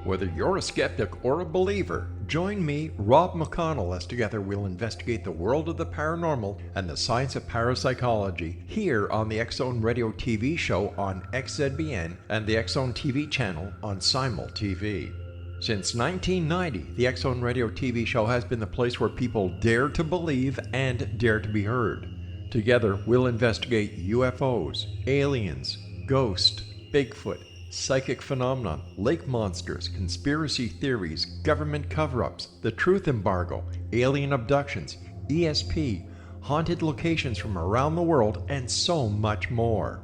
Whether you're a skeptic or a believer, join me, Rob McConnell, as together we'll investigate the world of the paranormal and the science of parapsychology here on the X-Zone Radio TV show on XZBN and the X-Zone TV channel on Simul TV. Since 1990, the X-Zone Radio TV show has been the place where people dare to believe and dare to be heard. Together, we'll investigate UFOs, aliens, ghosts, Bigfoot, psychic phenomenon, lake monsters, conspiracy theories, government cover-ups, the truth embargo, alien abductions, ESP, haunted locations from around the world, and so much more.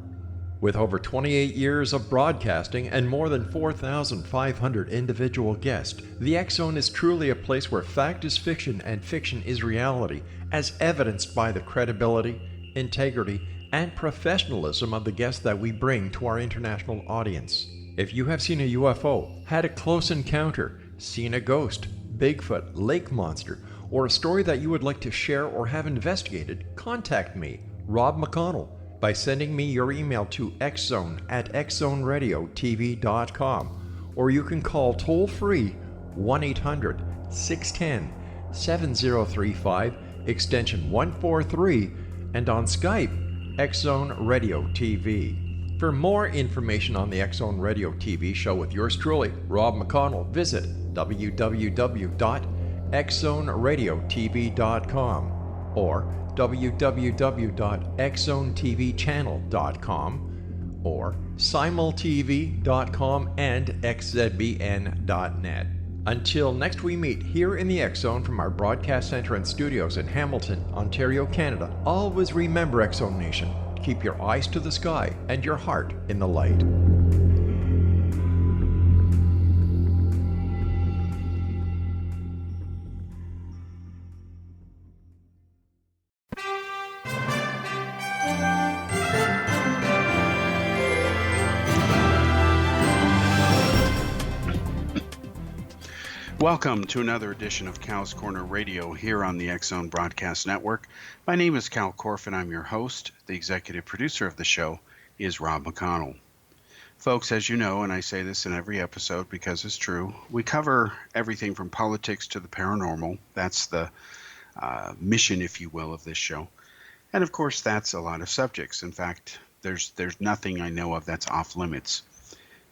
With over 28 years of broadcasting and more than 4,500 individual guests, the X-Zone is truly a place where fact is fiction and fiction is reality, as evidenced by the credibility, integrity, and professionalism of the guests that we bring to our international audience. If you have seen a UFO, had a close encounter, seen a ghost, Bigfoot, lake monster, or a story that you would like to share or have investigated, contact me, Rob McConnell, by sending me your email to xzone@xzoneradiotv.com, or you can call toll-free 1-800-610-7035, extension 143, and on Skype, X-Zone Radio TV. For more information on the X-Zone Radio TV show with yours truly, Rob McConnell, visit www.xzoneradiotv.com or www.xzonetvchannel.com or simultv.com and xzbn.net. Until next we meet here in the X-Zone from our broadcast center and studios in Hamilton, Ontario, Canada, always remember, X-Zone Nation, keep your eyes to the sky and your heart in the light. Welcome to another edition of Cal's Corner Radio here on the X-Zone Broadcast Network. My name is Kal Korff and I'm your host. The executive producer of the show is Rob McConnell. Folks, as you know, and I say this in every episode because it's true, we cover everything from politics to the paranormal. That's the mission, if you will, of this show. And of course, that's a lot of subjects. In fact, there's nothing I know of that's off limits.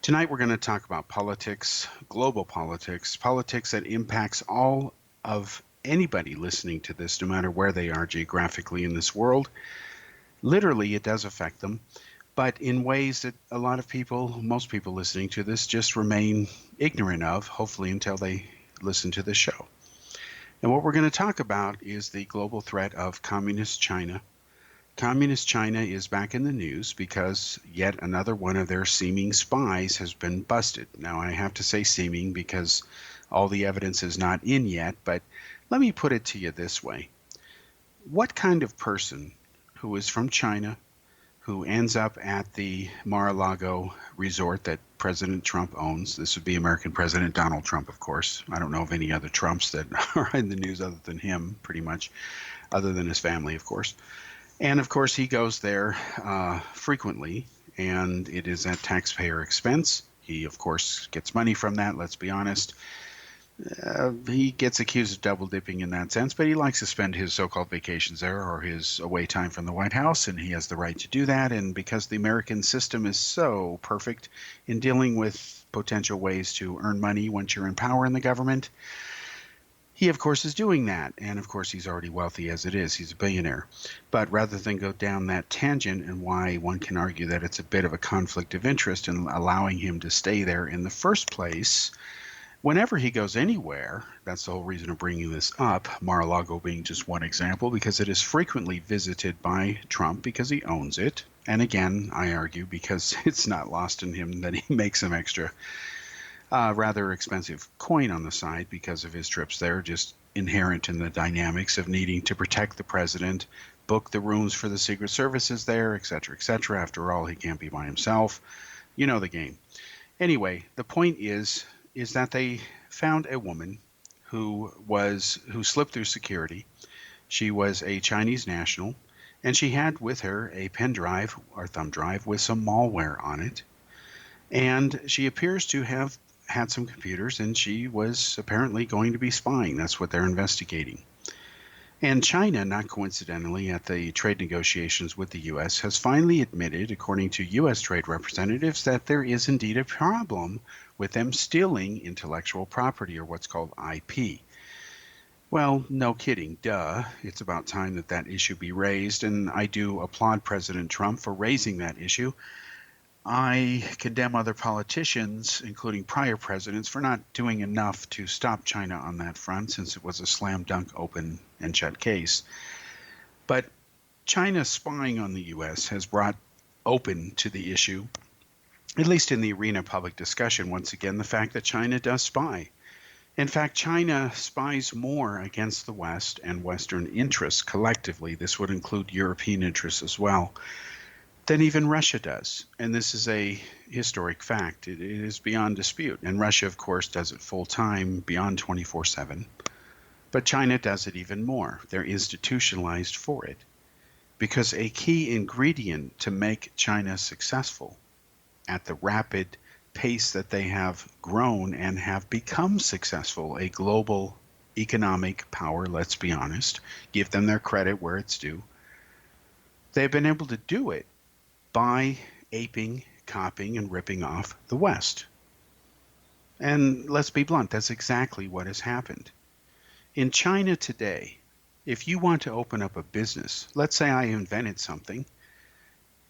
Tonight we're going to talk about politics, global politics, politics that impacts all of anybody listening to this, no matter where they are geographically in this world. Literally, it does affect them, but in ways that a lot of people, most people listening to this, just remain ignorant of, hopefully until they listen to this show. And what we're going to talk about is the global threat of Communist China. Communist China is back in the news because yet another one of their seeming spies has been busted. Now, I have to say seeming because all the evidence is not in yet, but let me put it to you this way. What kind of person who is from China, who ends up at the Mar-a-Lago resort that President Trump owns, this would be American President Donald Trump, of course. I don't know of any other Trumps that are in the news other than him, pretty much, other than his family, of course. And of course, he goes there frequently, and it is at taxpayer expense. He, of course, gets money from that, let's be honest. He gets accused of double dipping in that sense, but he likes to spend his so-called vacations there or his away time from the White House, and he has the right to do that. And because the American system is so perfect in dealing with potential ways to earn money once you're in power in the government, he, of course, is doing that, and of course he's already wealthy as it is. He's a billionaire. But rather than go down that tangent, and why one can argue that it's a bit of a conflict of interest in allowing him to stay there in the first place, whenever he goes anywhere, that's the whole reason of bringing this up, Mar-a-Lago being just one example, because it is frequently visited by Trump because he owns it. And again, I argue because it's not lost in him that he makes some extra rather expensive coin on the side because of his trips there, just inherent in the dynamics of needing to protect the president, book the rooms for the Secret Services there, etc., etc. After all, he can't be by himself. You know the game. Anyway, the point is that they found a woman who slipped through security. She was a Chinese national, and she had with her a pen drive or thumb drive with some malware on it. And she appears to have had some computers, and she was apparently going to be spying. That's what they're investigating. And China, not coincidentally, at the trade negotiations with the U.S., has finally admitted, according to U.S. trade representatives, that there is indeed a problem with them stealing intellectual property, or what's called IP. Well, no kidding, duh. It's about time that that issue be raised, and I do applaud President Trump for raising that issue. I condemn other politicians, including prior presidents, for not doing enough to stop China on that front, since it was a slam dunk open and shut case. But China spying on the U.S. has brought open to the issue, at least in the arena of public discussion, once again, the fact that China does spy. In fact, China spies more against the West and Western interests collectively. This would include European interests as well, than even Russia does. And this is a historic fact. It is beyond dispute. And Russia, of course, does it full time, beyond 24/7. But China does it even more. They're institutionalized for it. Because a key ingredient to make China successful at the rapid pace that they have grown and have become successful, a global economic power, let's be honest, give them their credit where it's due. They've been able to do it by aping, copying, and ripping off the West. And let's be blunt, that's exactly what has happened. In China today, if you want to open up a business, let's say I invented something,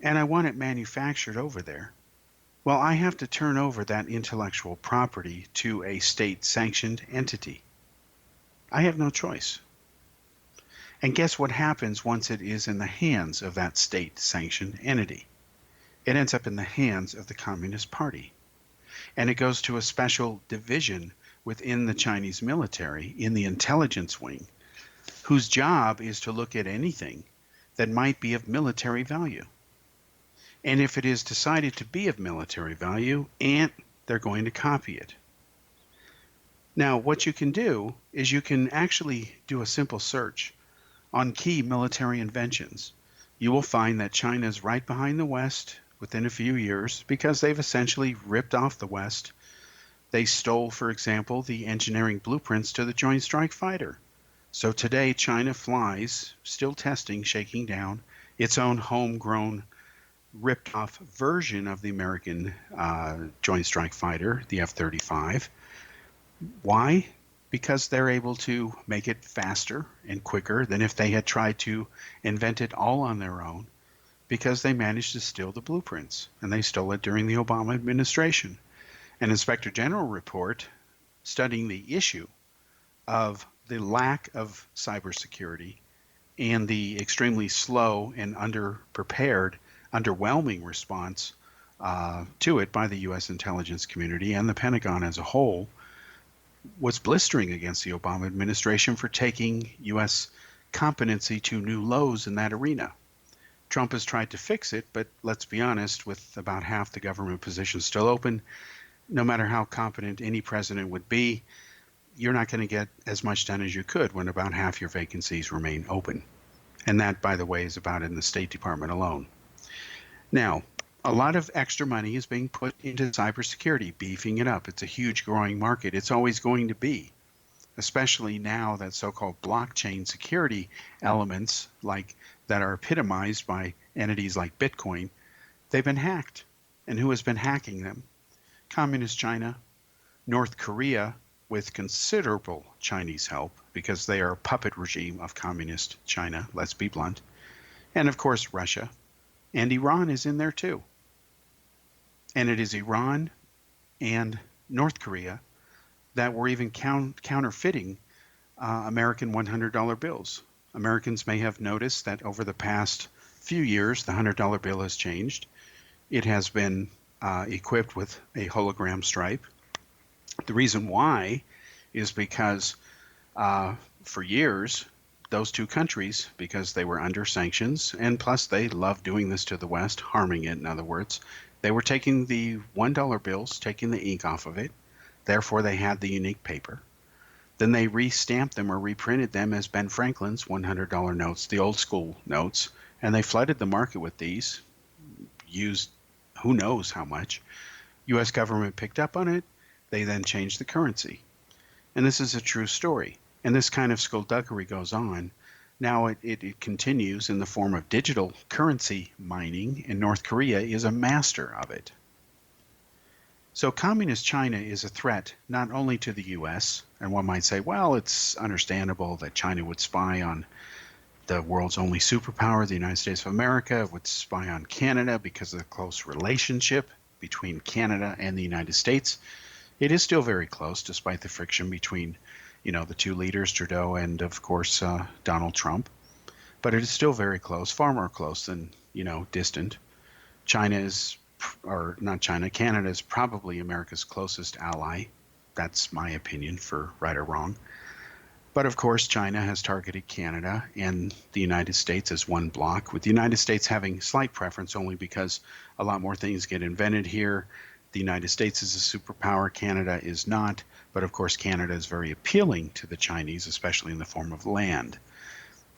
and I want it manufactured over there, well, I have to turn over that intellectual property to a state-sanctioned entity. I have no choice. And guess what happens once it is in the hands of that state-sanctioned entity? It ends up in the hands of the Communist Party. And it goes to a special division within the Chinese military in the intelligence wing, whose job is to look at anything that might be of military value. And if it is decided to be of military value, they're going to copy it. Now, what you can do is you can actually do a simple search on key military inventions. You will find that China is right behind the West within a few years because they've essentially ripped off the West. They stole, for example, the engineering blueprints to the Joint Strike Fighter. So today, China flies, still testing, shaking down, its own homegrown, ripped-off version of the American Joint Strike Fighter, the F-35. Why? Because they're able to make it faster and quicker than if they had tried to invent it all on their own, because they managed to steal the blueprints, and they stole it during the Obama administration. An Inspector General report studying the issue of the lack of cybersecurity and the extremely slow and underprepared, underwhelming response to it by the U.S. intelligence community and the Pentagon as a whole was blistering against the Obama administration for taking U.S. competency to new lows in that arena. Trump has tried to fix it, but let's be honest, with about half the government positions still open, no matter how competent any president would be, you're not going to get as much done as you could when about half your vacancies remain open. And that, by the way, is about in the State Department alone. Now, a lot of extra money is being put into cybersecurity, beefing it up. It's a huge growing market. It's always going to be, especially now that so-called blockchain security elements like that are epitomized by entities like Bitcoin, they've been hacked. And who has been hacking them? Communist China, North Korea, with considerable Chinese help, because they are a puppet regime of Communist China, let's be blunt, and of course Russia, and Iran is in there too. And it is Iran and North Korea that were even counterfeiting American $100 bills. Americans may have noticed that over the past few years, the $100 bill has changed. It has been equipped with a hologram stripe. The reason why is because for years, those two countries, because they were under sanctions, and plus they love doing this to the West, harming it in other words, they were taking the $1 bills, taking the ink off of it, therefore they had the unique paper. Then they re-stamped them or reprinted them as Ben Franklin's $100 notes, the old school notes, and they flooded the market with these, used who knows how much. U.S. government picked up on it, They then changed the currency. And this is a true story. And this kind of skullduggery goes on. Now it continues in the form of digital currency mining, and North Korea is a master of it. So communist China is a threat not only to the US, and one might say, well, it's understandable that China would spy on the world's only superpower, the United States of America, would spy on Canada because of the close relationship between Canada and the United States. It is still very close, despite the friction between, the two leaders, Trudeau and, of course, Donald Trump. But it is still very close, far more close than, distant. Canada is probably America's closest ally. That's my opinion, for right or wrong. But of course, China has targeted Canada and the United States as one block, with the United States having slight preference only because a lot more things get invented here. The United States is a superpower, Canada is not. But of course, Canada is very appealing to the Chinese, especially in the form of land.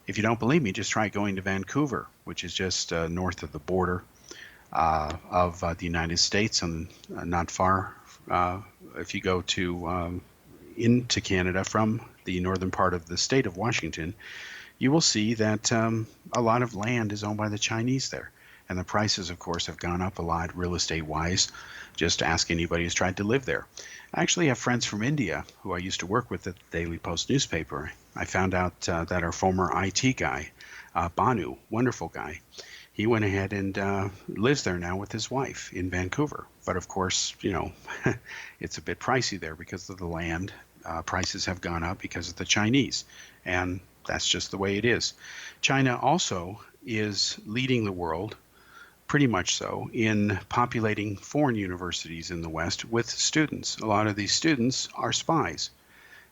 If you don't believe me, just try going to Vancouver, which is just north of the border of the United States, and not far if you go into Canada from the northern part of the state of Washington, you will see that a lot of land is owned by the Chinese there. And the prices, of course, have gone up a lot real estate-wise. Just ask anybody who's tried to live there. I actually have friends from India who I used to work with at the Daily Post newspaper. I found out that our former IT guy, Banu, wonderful guy, he went ahead and lives there now with his wife in Vancouver. But of course, it's a bit pricey there because of the land. Prices have gone up because of the Chinese, and that's just the way it is. China also is leading the world, pretty much so, in populating foreign universities in the West with students. A lot of these students are spies.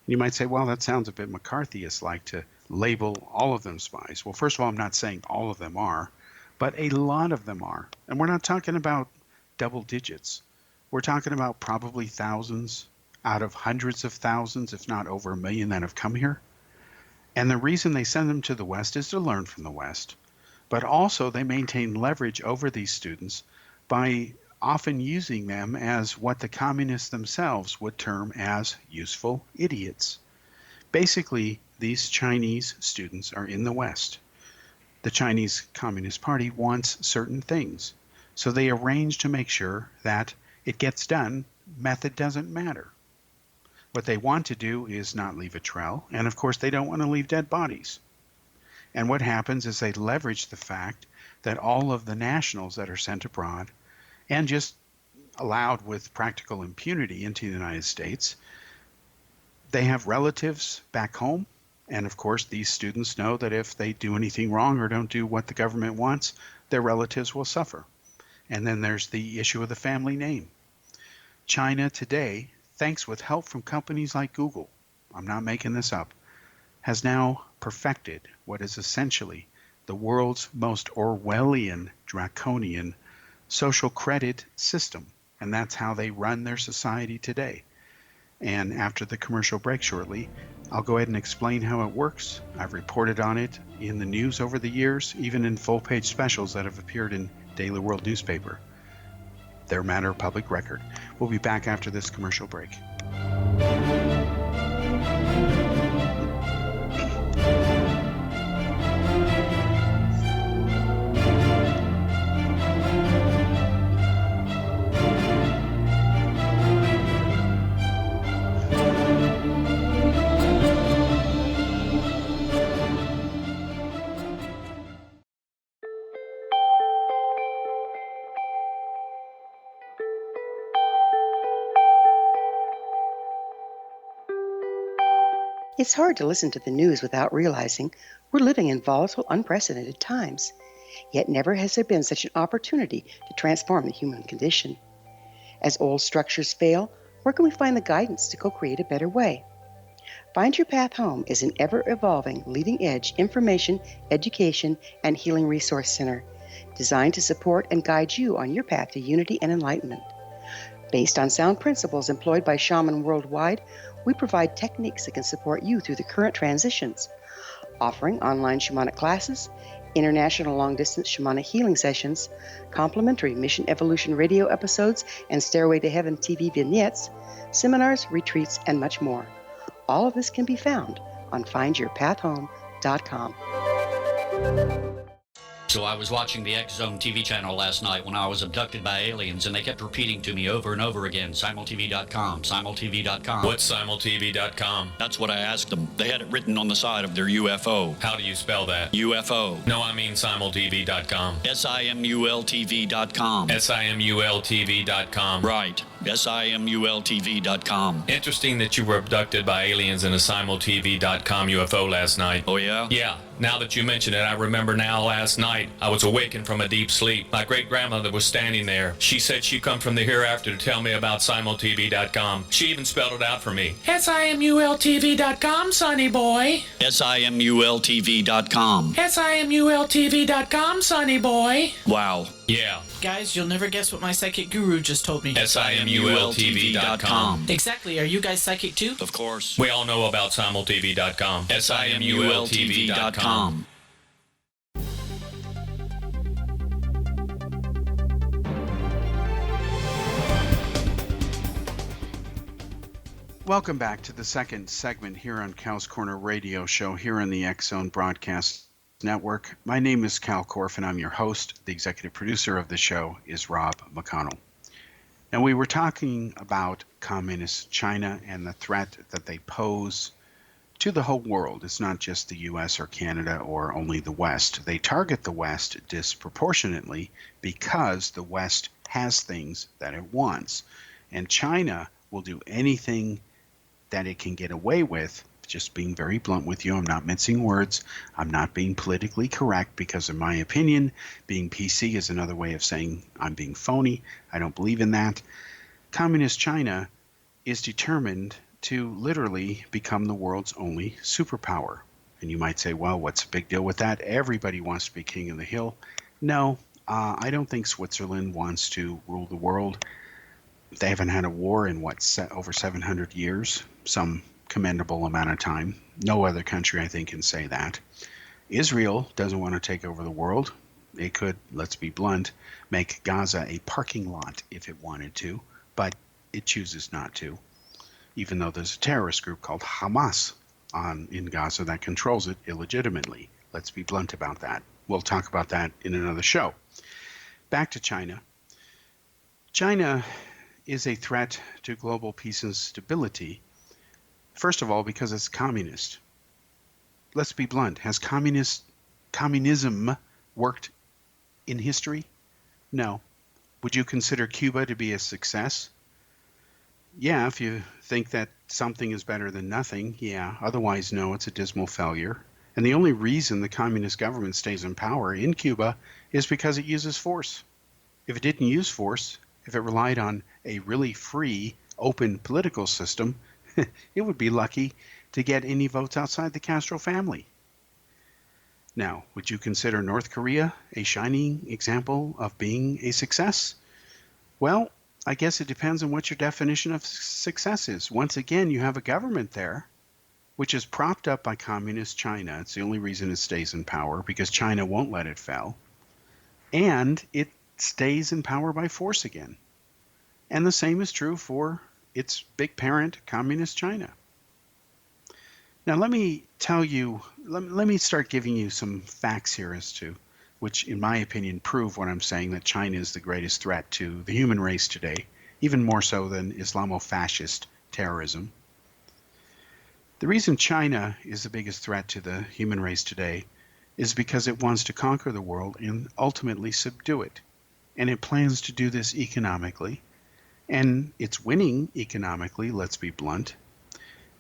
And you might say, well, that sounds a bit McCarthyist-like to label all of them spies. Well, first of all, I'm not saying all of them are, but a lot of them are. And we're not talking about double digits. We're talking about probably thousands out of hundreds of thousands, if not over 1 million, that have come here. And the reason they send them to the West is to learn from the West. But also they maintain leverage over these students by often using them as what the communists themselves would term as useful idiots. Basically, these Chinese students are in the West. The Chinese Communist Party wants certain things. So they arrange to make sure that it gets done. Method doesn't matter. What they want to do is not leave a trail. And of course, they don't want to leave dead bodies. And what happens is they leverage the fact that all of the nationals that are sent abroad and just allowed with practical impunity into the United States, they have relatives back home. And of course, these students know that if they do anything wrong or don't do what the government wants, their relatives will suffer. And then there's the issue of the family name. China today, thanks with help from companies like Google, I'm not making this up, has now perfected what is essentially the world's most Orwellian, draconian social credit system. And that's how they run their society today. And after the commercial break shortly, I'll go ahead and explain how it works. I've reported on it in the news over the years, even in full-page specials that have appeared in Daily World newspaper. They're a matter of public record. We'll be back after this commercial break. It's hard to listen to the news without realizing we're living in volatile, unprecedented times. Yet never has there been such an opportunity to transform the human condition. As old structures fail, where can we find the guidance to co-create a better way? Find Your Path Home is an ever-evolving, leading-edge information, education, and healing resource center designed to support and guide you on your path to unity and enlightenment. Based on sound principles employed by shaman worldwide, we provide techniques that can support you through the current transitions, offering online shamanic classes, international long-distance shamanic healing sessions, complimentary Mission Evolution radio episodes and Stairway to Heaven TV vignettes, seminars, retreats, and much more. All of this can be found on findyourpathhome.com. So I was watching the X Zone TV channel last night when I was abducted by aliens, and they kept repeating to me over and over again, simultv.com, simultv.com. What's simultv.com? That's what I asked them. They had it written on the side of their UFO. How do you spell that? UFO. No, I mean simultv.com. simultv.com. simultv.com. Right. simultv.com. Interesting that you were abducted by aliens in a simultv.com UFO last night. Oh, yeah? Yeah. Now that you mention it, I remember now last night I was awakened from a deep sleep. My great-grandmother was standing there. She said she'd come from the hereafter to tell me about simultv.com. She even spelled it out for me. simultv.com, sonny boy. simultv.com. simultv.com, sonny boy. Wow. Yeah. Guys, you'll never guess what my psychic guru just told me. simultv.com. Exactly. Are you guys psychic too? Of course. We all know about simultv.com. simultv.com. Welcome back to the second segment here on Kal's Corner Radio Show here on the X Zone Broadcast Network. My name is Kal Korff, and I'm your host. The executive producer of the show is Rob McConnell. Now, we were talking about communist China and the threat that they pose to the whole world. It's not just the U.S. or Canada or only the West. They target the West disproportionately because the West has things that it wants. And China will do anything that it can get away with. Just being very blunt with you, I'm not mincing words. I'm not being politically correct because, in my opinion, being PC is another way of saying I'm being phony. I don't believe in that. Communist China is determined to literally become the world's only superpower. And you might say, well, what's the big deal with that? Everybody wants to be king of the hill. No, I don't think Switzerland wants to rule the world. They haven't had a war in, over 700 years, some commendable amount of time. No other country, I think, can say that. Israel doesn't want to take over the world. It could, let's be blunt, make Gaza a parking lot if it wanted to, but it chooses not to, even though there's a terrorist group called Hamas in Gaza that controls it illegitimately. Let's be blunt about that. We'll talk about that in another show. Back to China. China is a threat to global peace and stability, first of all, because it's communist. Let's be blunt. Has communism worked in history? No. Would you consider Cuba to be a success? Yeah, if you think that something is better than nothing, yeah. Otherwise, no, it's a dismal failure. And the only reason the communist government stays in power in Cuba is because it uses force. If it didn't use force, if it relied on a really free, open political system, it would be lucky to get any votes outside the Castro family. Now, would you consider North Korea a shining example of being a success? Well, I guess it depends on what your definition of success is. Once again, you have a government there which is propped up by communist China. It's the only reason it stays in power, because China won't let it fail. And it stays in power by force again. And the same is true for its big parent, communist China. Now, let me tell you, let me start giving you some facts here as to which, in my opinion, prove what I'm saying, that China is the greatest threat to the human race today, even more so than Islamo-fascist terrorism. The reason China is the biggest threat to the human race today is because it wants to conquer the world and ultimately subdue it. And it plans to do this economically. And it's winning economically, let's be blunt.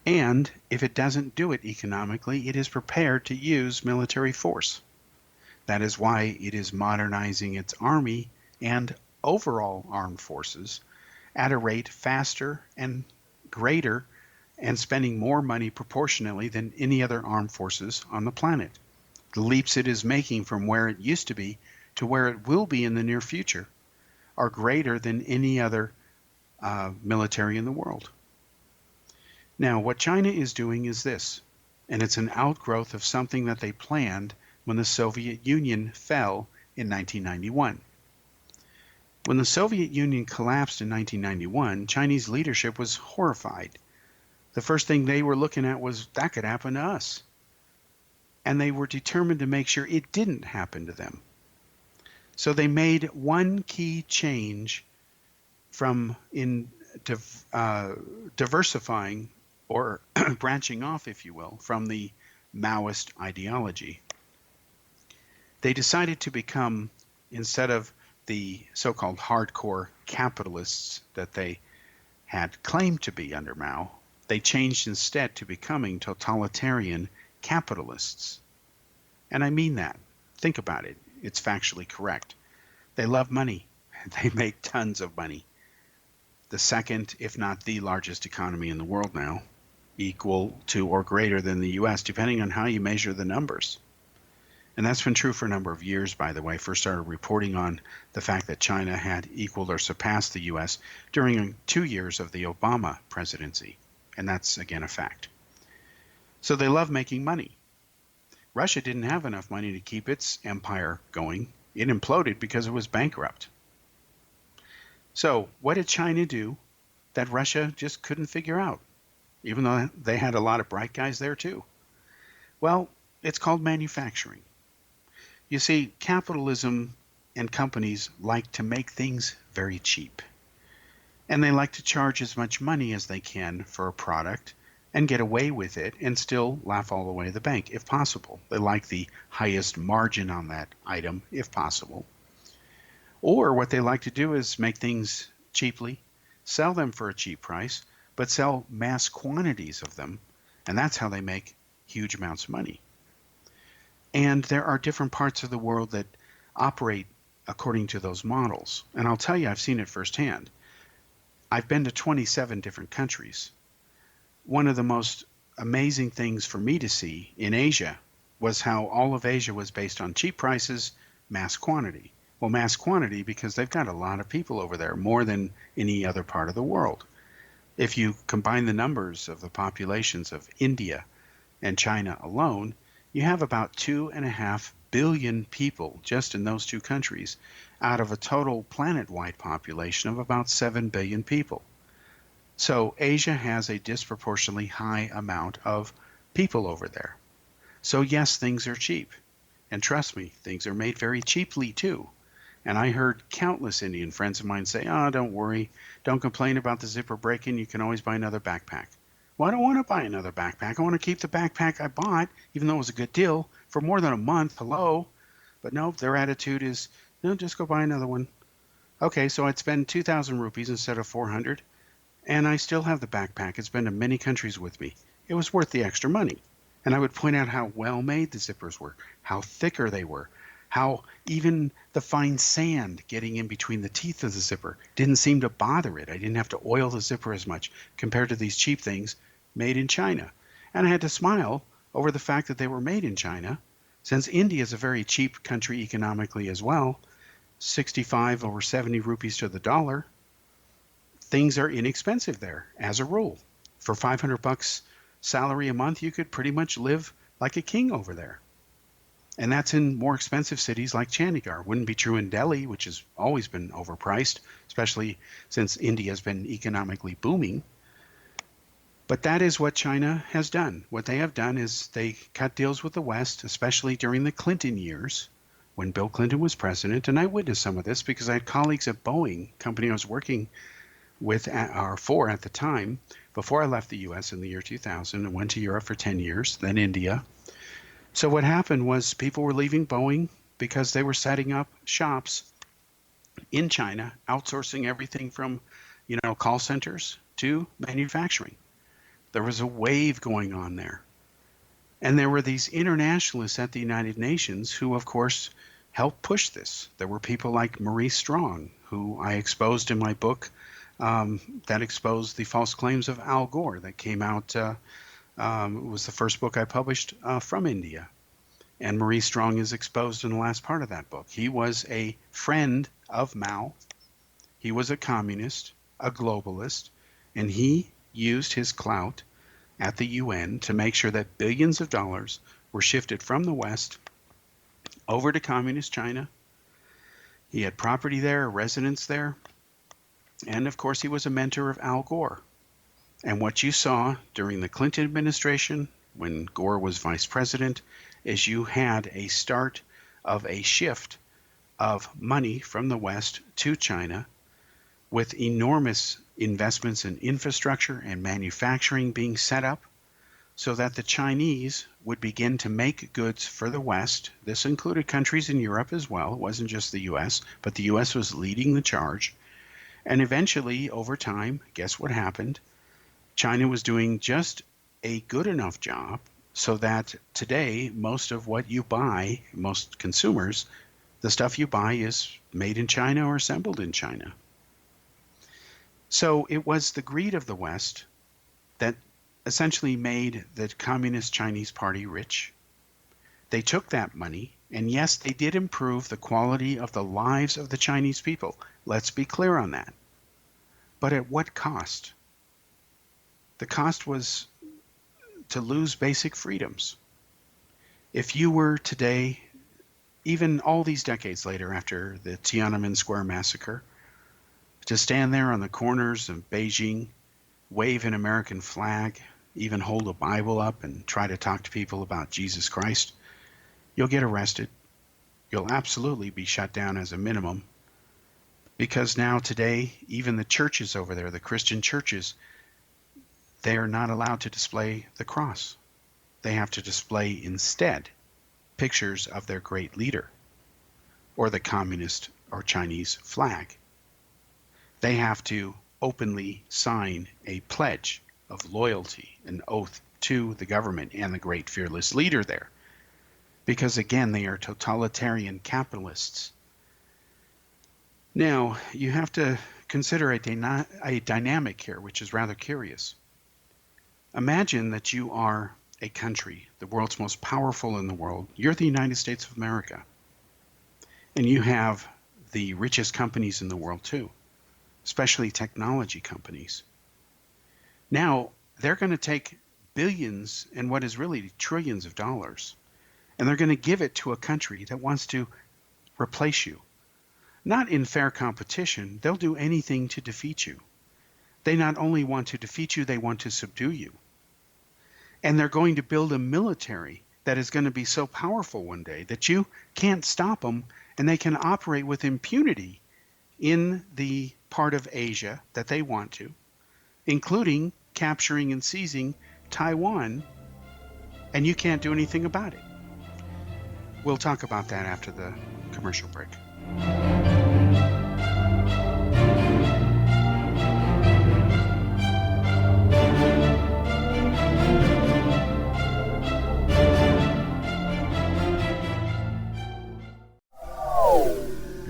And if it doesn't do it economically, it is prepared to use military force. That is why it is modernizing its army and overall armed forces at a rate faster and greater, and spending more money proportionally than any other armed forces on the planet. The leaps it is making from where it used to be to where it will be in the near future are greater than any other military in the world. Now, what China is doing is this, and it's an outgrowth of something that they planned when the Soviet Union fell in 1991. When the Soviet Union collapsed in 1991, Chinese leadership was horrified. The first thing they were looking at was that could happen to us. And they were determined to make sure it didn't happen to them. So they made one key change from diversifying or branching off, if you will, from the Maoist ideology. They decided to become, instead of the so-called hardcore capitalists that they had claimed to be under Mao, they changed instead to becoming totalitarian capitalists. And I mean that. Think about it. It's factually correct. They love money. They make tons of money. The second, if not the largest economy in the world now, equal to or greater than the U.S., depending on how you measure the numbers. And that's been true for a number of years, by the way. First started reporting on the fact that China had equaled or surpassed the U.S. during 2 years of the Obama presidency. And that's, again, a fact. So they love making money. Russia didn't have enough money to keep its empire going. It imploded because it was bankrupt. So what did China do that Russia just couldn't figure out, even though they had a lot of bright guys there too? Well, it's called manufacturing. You see, capitalism and companies like to make things very cheap. And they like to charge as much money as they can for a product and get away with it and still laugh all the way to the bank, if possible. They like the highest margin on that item, if possible. Or what they like to do is make things cheaply, sell them for a cheap price, but sell mass quantities of them, and that's how they make huge amounts of money. And there are different parts of the world that operate according to those models. And I'll tell you, I've seen it firsthand. I've been to 27 different countries. One of the most amazing things for me to see in Asia was how all of Asia was based on cheap prices, mass quantity. Well, mass quantity because they've got a lot of people over there, more than any other part of the world. If you combine the numbers of the populations of India and China alone, you have about 2.5 billion people just in those two countries out of a total planet-wide population of about 7 billion people. So Asia has a disproportionately high amount of people over there. So yes, things are cheap. And trust me, things are made very cheaply too. And I heard countless Indian friends of mine say, oh, don't worry, don't complain about the zipper breaking, you can always buy another backpack. Well, I don't want to buy another backpack. I want to keep the backpack I bought, even though it was a good deal, for more than a month. Hello? But no, their attitude is, no, just go buy another one. Okay, so I'd spend 2,000 rupees instead of 400, and I still have the backpack. It's been to many countries with me. It was worth the extra money. And I would point out how well made the zippers were, how thicker they were, how even the fine sand getting in between the teeth of the zipper didn't seem to bother it. I didn't have to oil the zipper as much compared to these cheap things made in China. And I had to smile over the fact that they were made in China, since India is a very cheap country economically as well, 65 over 70 rupees to the dollar. Things are inexpensive there, as a rule. For $500 salary a month, you could pretty much live like a king over there. And that's in more expensive cities like Chandigarh. Wouldn't be true in Delhi, which has always been overpriced, especially since India has been economically booming. But that is what China has done. What they have done is they cut deals with the West, especially during the Clinton years, when Bill Clinton was president. And I witnessed some of this because I had colleagues at Boeing, company I was working with or for at the time, before I left the U.S. in the year 2000 and went to Europe for 10 years, then India. So what happened was people were leaving Boeing because they were setting up shops in China, outsourcing everything from, call centers to manufacturing. There was a wave going on there. And there were these internationalists at the United Nations who, of course, helped push this. There were people like Maurice Strong, who I exposed in my book that exposed the false claims of Al Gore that came out. It was the first book I published from India. And Maurice Strong is exposed in the last part of that book. He was a friend of Mao. He was a communist, a globalist, and he used his clout at the UN to make sure that billions of dollars were shifted from the West over to communist China. He had property there, a residence there. And of course, he was a mentor of Al Gore. And what you saw during the Clinton administration, when Gore was vice president, is you had a start of a shift of money from the West to China, with enormous investments in infrastructure and manufacturing being set up so that the Chinese would begin to make goods for the West. This included countries in Europe as well. It wasn't just the US, but the US was leading the charge. And eventually, over time, guess what happened? China was doing just a good enough job so that today, most of what you buy, most consumers, the stuff you buy is made in China or assembled in China. So it was the greed of the West that essentially made the Communist Chinese Party rich. They took that money, and yes, they did improve the quality of the lives of the Chinese people. Let's be clear on that. But at what cost? The cost was to lose basic freedoms. If you were today, even all these decades later after the Tiananmen Square massacre, to stand there on the corners of Beijing, wave an American flag, even hold a Bible up and try to talk to people about Jesus Christ, you'll get arrested. You'll absolutely be shut down as a minimum. Because now today, even the churches over there, the Christian churches, they are not allowed to display the cross. They have to display instead pictures of their great leader or the communist or Chinese flag. They have to openly sign a pledge of loyalty, an oath to the government and the great fearless leader there. Because again, they are totalitarian capitalists. Now, you have to consider a dynamic here, which is rather curious. Imagine that you are a country, the world's most powerful in the world. You're the United States of America. And you have the richest companies in the world too, especially technology companies. Now, they're going to take billions and what is really trillions of dollars, and they're going to give it to a country that wants to replace you. Not in fair competition. They'll do anything to defeat you. They not only want to defeat you, they want to subdue you. And they're going to build a military that is going to be so powerful one day that you can't stop them, and they can operate with impunity in the part of Asia that they want to, including capturing and seizing Taiwan, and you can't do anything about it. We'll talk about that after the commercial break.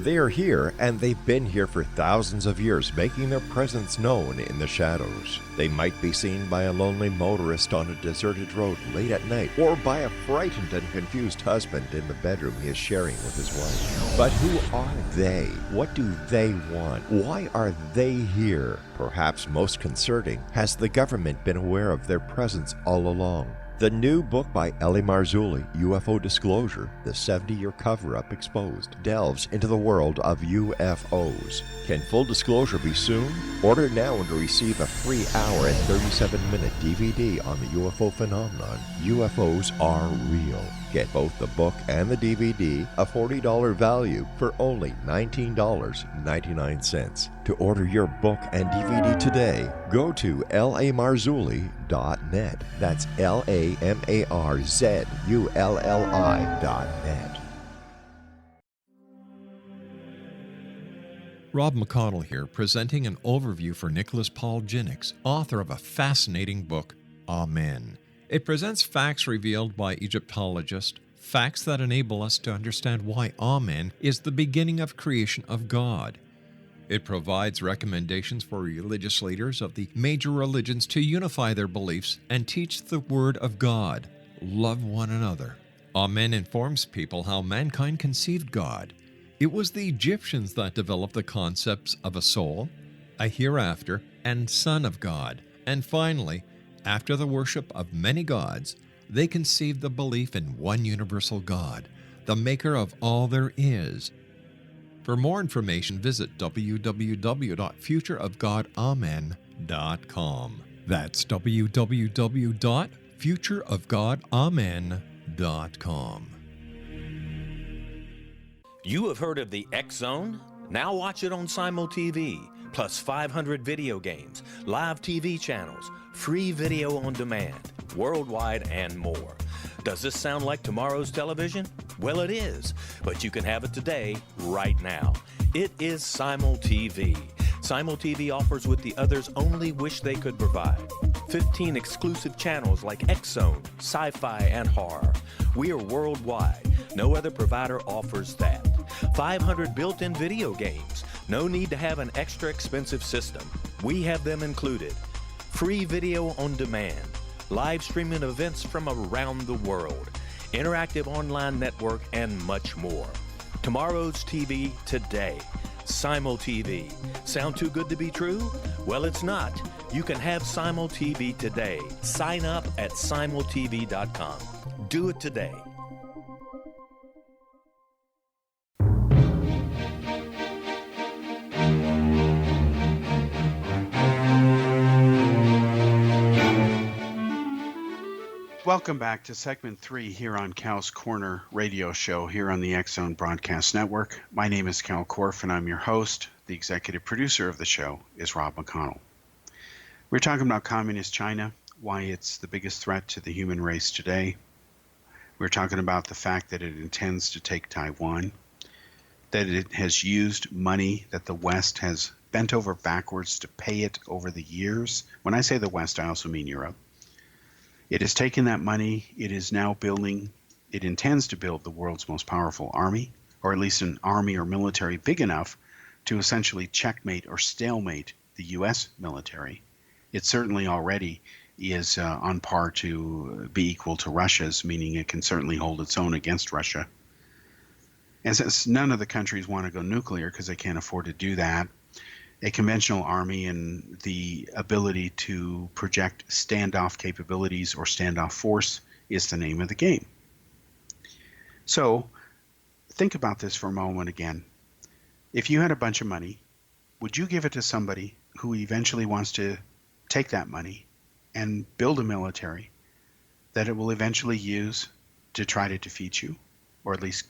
They are here, and they've been here for thousands of years, making their presence known in the shadows. They might be seen by a lonely motorist on a deserted road late at night, or by a frightened and confused husband in the bedroom he is sharing with his wife. But who are they? What do they want? Why are they here? Perhaps most concerning, has the government been aware of their presence all along? The new book by L.A. Marzulli, UFO Disclosure, the 70-year cover-up exposed, delves into the world of UFOs. Can full disclosure be soon? Order now and receive a free hour and 37-minute DVD on the UFO phenomenon. UFOs are real. Get both the book and the DVD, a $40 value, for only $19.99. To order your book and DVD today, go to lamarzulli.net. That's LAMARZULLI.net. Rob McConnell here, presenting an overview for Nicholas Paul Jennings, author of a fascinating book, Amen. It presents facts revealed by Egyptologists, facts that enable us to understand why Amen is the beginning of creation of God. It provides recommendations for religious leaders of the major religions to unify their beliefs and teach the Word of God. Love one another. Amen informs people how mankind conceived God. It was the Egyptians that developed the concepts of a soul, a hereafter, and Son of God. And finally, after the worship of many gods, they conceived the belief in one universal God, the maker of all there is. For more information, visit www.futureofgodamen.com. That's www.futureofgodamen.com. You have heard of the X Zone? Now watch it on Simul TV, plus 500 video games, live TV channels, free video on demand, worldwide, and more. Does this sound like tomorrow's television? Well, it is, but you can have it today, right now. It is Simul TV. Simul TV offers what the others only wish they could provide. 15 exclusive channels like X Zone, sci-fi, and horror. We are worldwide. No other provider offers that. 500 built-in video games. No need to have an extra expensive system. We have them included. Free video on demand. Live streaming events from around the world. Interactive online network, and much more. Tomorrow's TV today. Simul TV. Sound too good to be true? Well, it's not. You can have Simul TV today. Sign up at simultv.com. Do it today. Welcome back to segment 3 here on Kal's Corner radio show here on the X Zone Broadcast Network. My name is Kal Korff and I'm your host. The executive producer of the show is Rob McConnell. We're talking about communist China, why it's the biggest threat to the human race today. We're talking about the fact that it intends to take Taiwan, that it has used money that the West has bent over backwards to pay it over the years. When I say the West, I also mean Europe. It has taken that money. It is now building, it intends to build the world's most powerful army, or at least an army or military big enough to essentially checkmate or stalemate the U.S. military. It certainly already is on par to be equal to Russia's, meaning it can certainly hold its own against Russia. And since none of the countries want to go nuclear because they can't afford to do that, a conventional army and the ability to project standoff capabilities or standoff force is the name of the game. So think about this for a moment again. If you had a bunch of money, would you give it to somebody who eventually wants to take that money and build a military that it will eventually use to try to defeat you, or at least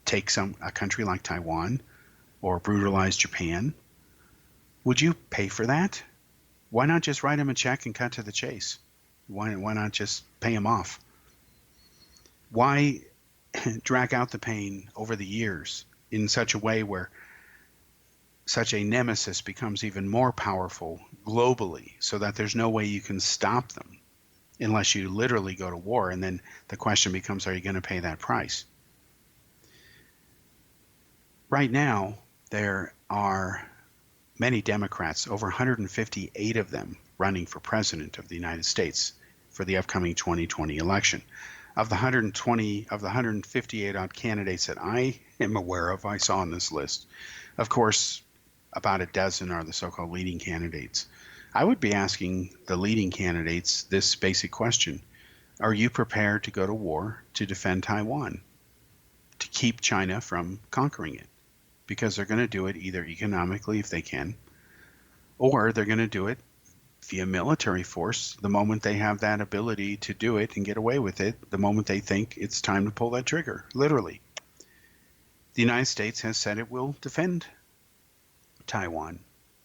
take a country like Taiwan or brutalize Japan? Would you pay for that? Why not just write him a check and cut to the chase? Why not just pay him off? Why drag out the pain over the years in such a way where such a nemesis becomes even more powerful globally so that there's no way you can stop them unless you literally go to war? And then the question becomes, are you going to pay that price? Right now, there are many Democrats, over 158 of them, running for president of the United States for the upcoming 2020 election. Of the 158 odd candidates that I am aware of, I saw on this list, of course, about a dozen are the so-called leading candidates. I would be asking the leading candidates this basic question: are you prepared to go to war to defend Taiwan, to keep China from conquering it? Because they're going to do it either economically if they can, or they're going to do it via military force the moment they have that ability to do it and get away with it, the moment they think it's time to pull that trigger, literally. The United States has said it will defend Taiwan,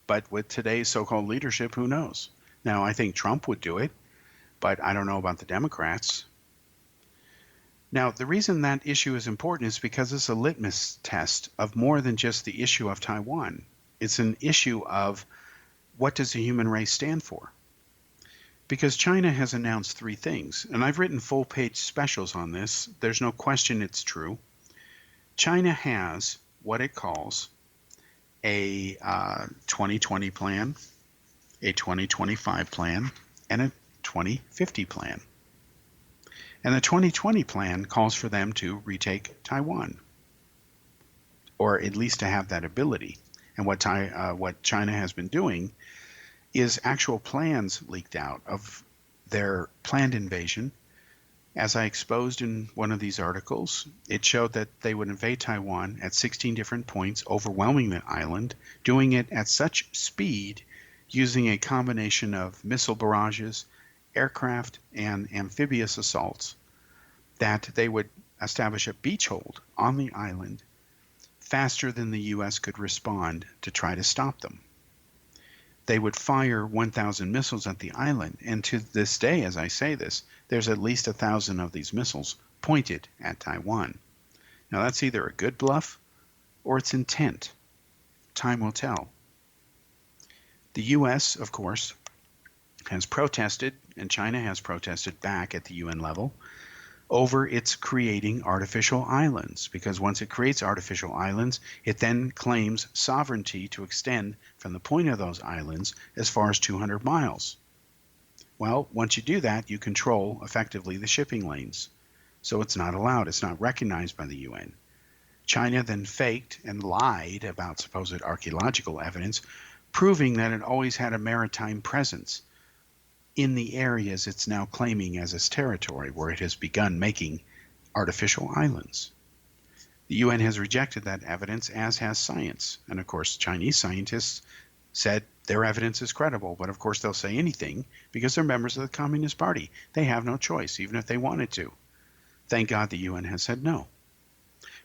but with today's so-called leadership, who knows? Now, I think Trump would do it, but I don't know about the Democrats. Now, the reason that issue is important is because it's a litmus test of more than just the issue of Taiwan. It's an issue of what does the human race stand for? Because China has announced 3 things, and I've written full-page specials on this. There's no question it's true. China has what it calls a 2020 plan, a 2025 plan, and a 2050 plan. And the 2020 plan calls for them to retake Taiwan, or at least to have that ability. And what China has been doing is actual plans leaked out of their planned invasion As I exposed in one of these articles, it showed that they would invade Taiwan at 16 different points, overwhelming the island, doing it at such speed, using a combination of missile barrages, aircraft, and amphibious assaults, that they would establish a beachhold on the island faster than the U.S. could respond to try to stop them. They would fire 1,000 missiles at the island, and to this day, as I say this, there's at least 1,000 of these missiles pointed at Taiwan. Now that's either a good bluff or it's intent. Time will tell. The U.S., of course, has protested, and China has protested back at the UN level, over its creating artificial islands, because once it creates artificial islands, it then claims sovereignty to extend from the point of those islands as far as 200 miles. Well, once you do that, you control effectively the shipping lanes. So it's not allowed. It's not recognized by the UN. China then faked and lied about supposed archaeological evidence, proving that it always had a maritime presence in the areas it's now claiming as its territory, where it has begun making artificial islands. The UN has rejected that evidence, as has science. And of course, Chinese scientists said their evidence is credible, but of course they'll say anything because they're members of the Communist Party. They have no choice, even if they wanted to. Thank God the UN has said no.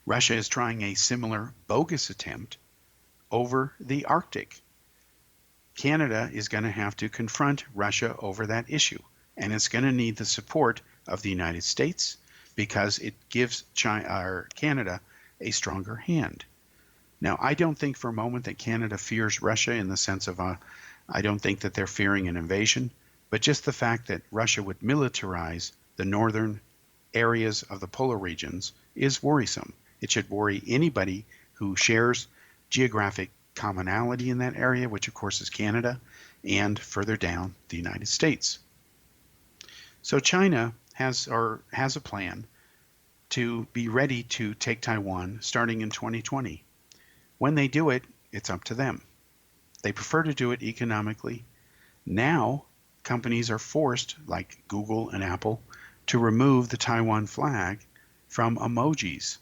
Russia is trying a similar bogus attempt over the Arctic. Canada is going to have to confront Russia over that issue, and it's going to need the support of the United States because it gives Canada a stronger hand. Now, I don't think for a moment that Canada fears Russia in the sense of I don't think that they're fearing an invasion, but just the fact that Russia would militarize the northern areas of the polar regions is worrisome. It should worry anybody who shares geographic commonality in that area, which of course is Canada, and further down the United States. So China has a plan to be ready to take Taiwan starting in 2020. When they do it, it's up to them. They prefer to do it economically. Now, companies are forced, like Google and Apple, to remove the Taiwan flag from emojis,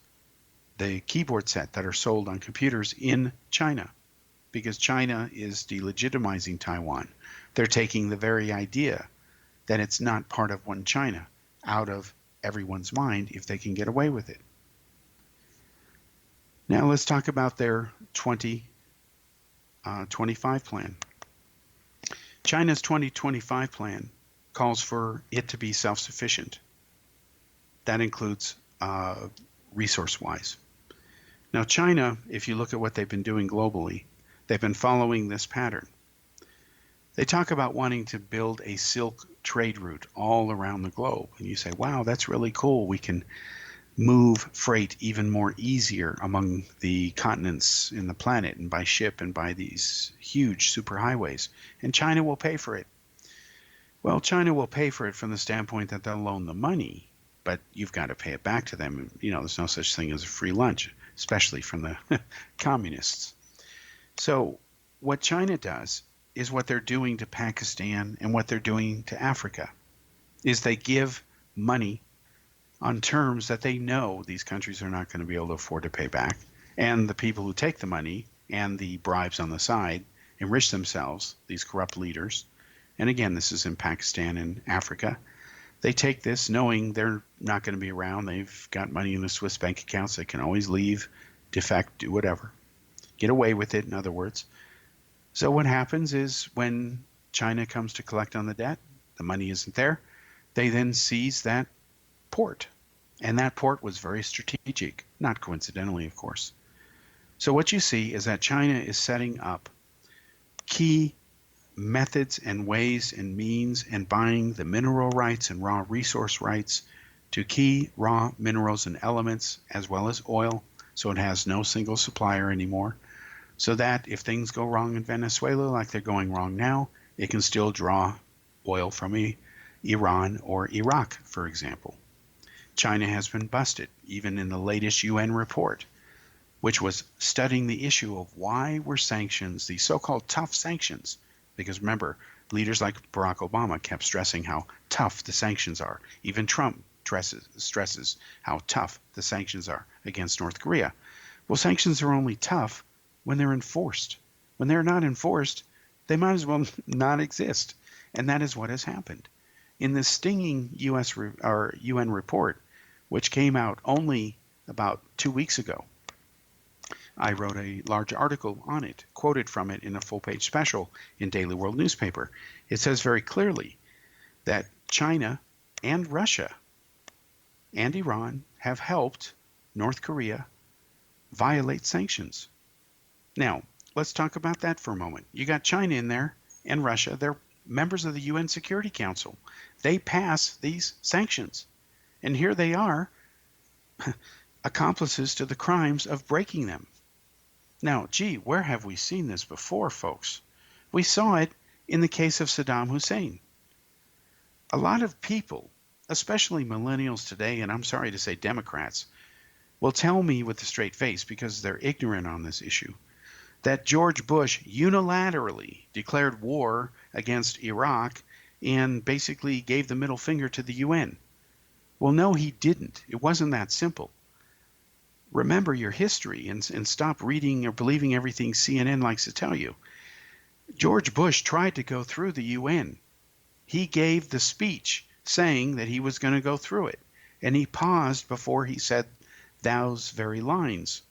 the keyboard set that are sold on computers in China, because China is delegitimizing Taiwan. They're taking the very idea that it's not part of one China out of everyone's mind if they can get away with it. Now let's talk about their 2025 plan. China's 2025 plan calls for it to be self-sufficient. That includes resource-wise. Now China, if you look at what they've been doing globally, they've been following this pattern. They talk about wanting to build a silk trade route all around the globe. And you say, wow, that's really cool. We can move freight even more easier among the continents in the planet and by ship and by these huge superhighways. And China will pay for it. Well, China will pay for it from the standpoint that they'll loan the money, but you've got to pay it back to them. You know, there's no such thing as a free lunch, especially from the communists. So what China does is what they're doing to Pakistan and what they're doing to Africa, is they give money on terms that they know these countries are not going to be able to afford to pay back. And the people who take the money and the bribes on the side enrich themselves, these corrupt leaders. And again, this is in Pakistan and Africa. They take this knowing they're not going to be around. They've got money in the Swiss bank accounts. They can always leave, defect, do whatever. Get away with it, in other words. So what happens is when China comes to collect on the debt, the money isn't there. They then seize that port. And that port was very strategic, not coincidentally, of course. So what you see is that China is setting up key methods and ways and means and buying the mineral rights and raw resource rights to key raw minerals and elements, as well as oil, so it has no single supplier anymore, so that if things go wrong in Venezuela like they're going wrong now, it can still draw oil from Iran or Iraq, for example. China has been busted, even in the latest UN report, which was studying the issue of why were sanctions, these so-called tough sanctions, because remember, leaders like Barack Obama kept stressing how tough the sanctions are. Even Trump stresses how tough the sanctions are against North Korea. Well, sanctions are only tough when they're enforced. When they're not enforced, they might as well not exist. And that is what has happened. In this stinging UN report, which came out only about 2 weeks ago, I wrote a large article on it, quoted from it in a full-page special in Daily World newspaper. It says very clearly that China and Russia and Iran have helped North Korea violate sanctions. Now, let's talk about that for a moment. You got China in there and Russia. They're members of the UN Security Council. They pass these sanctions. And here they are, accomplices to the crimes of breaking them. Now, gee, where have we seen this before, folks? We saw it in the case of Saddam Hussein. A lot of people, especially millennials today, and I'm sorry to say Democrats, will tell me with a straight face, because they're ignorant on this issue, that George Bush unilaterally declared war against Iraq and basically gave the middle finger to the UN. Well, no, he didn't. It wasn't that simple. Remember your history and stop reading or believing everything CNN likes to tell you. George Bush tried to go through the UN. He gave the speech saying that he was going to go through it, and he paused before he said those very lines.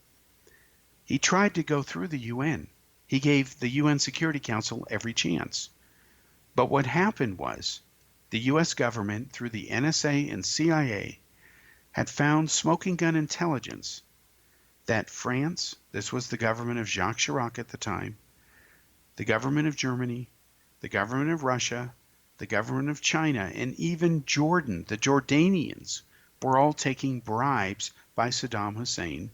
He tried to go through the UN. He gave the UN Security Council every chance. But what happened was the U.S. government, through the NSA and CIA, had found smoking gun intelligence that France, this was the government of Jacques Chirac at the time, the government of Germany, the government of Russia, the government of China, and even Jordan, the Jordanians, were all taking bribes by Saddam Hussein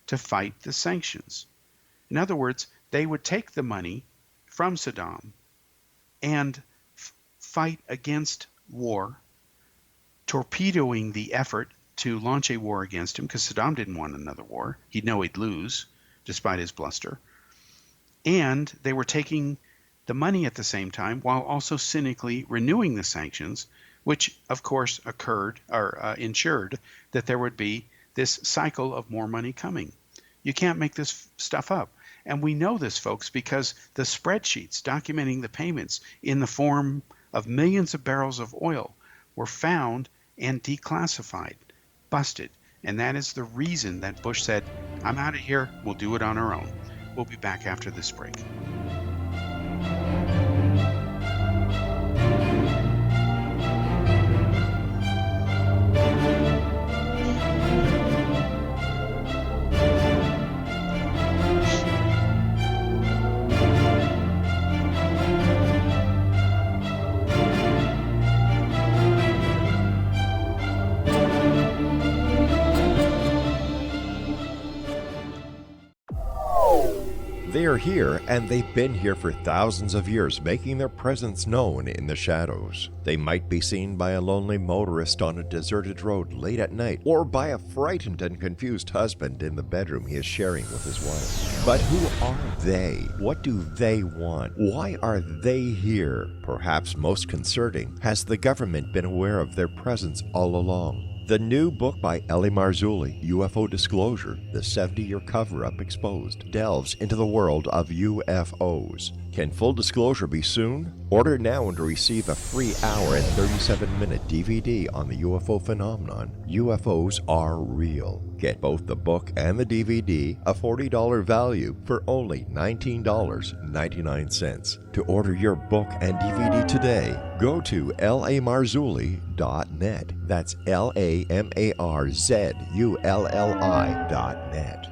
to fight the sanctions. In other words, they would take the money from Saddam and fight against war, torpedoing the effort to launch a war against him, because Saddam didn't want another war. He'd know he'd lose, despite his bluster. And they were taking the money at the same time while also cynically renewing the sanctions, which of course ensured that there would be this cycle of more money coming. You can't make this stuff up. And we know this, folks, because the spreadsheets documenting the payments in the form of millions of barrels of oil were found and declassified, busted. And that is the reason that Bush said, I'm out of here, we'll do it on our own. We'll be back after this break. They are here, and they've been here for thousands of years, making their presence known in the shadows. They might be seen by a lonely motorist on a deserted road late at night, or by a frightened and confused husband in the bedroom he is sharing with his wife. But who are they? What do they want? Why are they here? Perhaps most concerning, has the government been aware of their presence all along? The new book by Elie Marzulli, UFO Disclosure, the 70-year cover-up exposed, delves into the world of UFOs. Can full disclosure be soon? Order now and receive a free hour and 37-minute DVD on the UFO phenomenon. UFOs are real. Get both the book and the DVD, a $40 value, for only $19.99. To order your book and DVD today, go to lamarzulli.net. That's LAMARZULLI.net.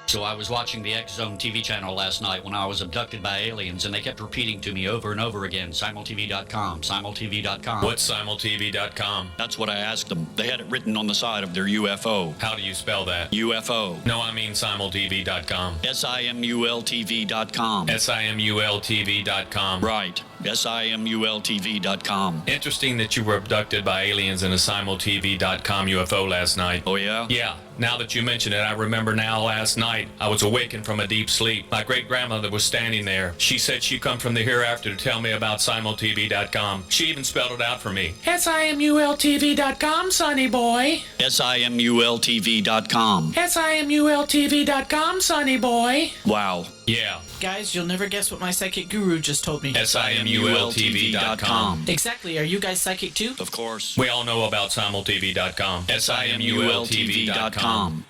So I was watching the X Zone TV channel last night when I was abducted by aliens, and they kept repeating to me over and over again, simultv.com, simultv.com. What's simultv.com? That's what I asked them. They had it written on the side of their UFO. How do you spell that? UFO. No, I mean simultv.com. simultv.com. simultv.com. Right. simultv.com. Interesting that you were abducted by aliens in a simultv.com UFO last night. Oh, yeah? Yeah, Now that you mention it, I remember now last night I was awakened from a deep sleep. My great-grandmother was standing there. She said she come from the hereafter to tell me about simultv.com. She even spelled it out for me. SIMULTV.com, sonny boy. SIMULTV.com. SIMULTV.com, sonny boy. Wow. Yeah. Guys, you'll never guess what my psychic guru just told me. SIMULTV.com. Exactly. Are you guys psychic too? Of course. We all know about simultv.com. SIMULTV.com.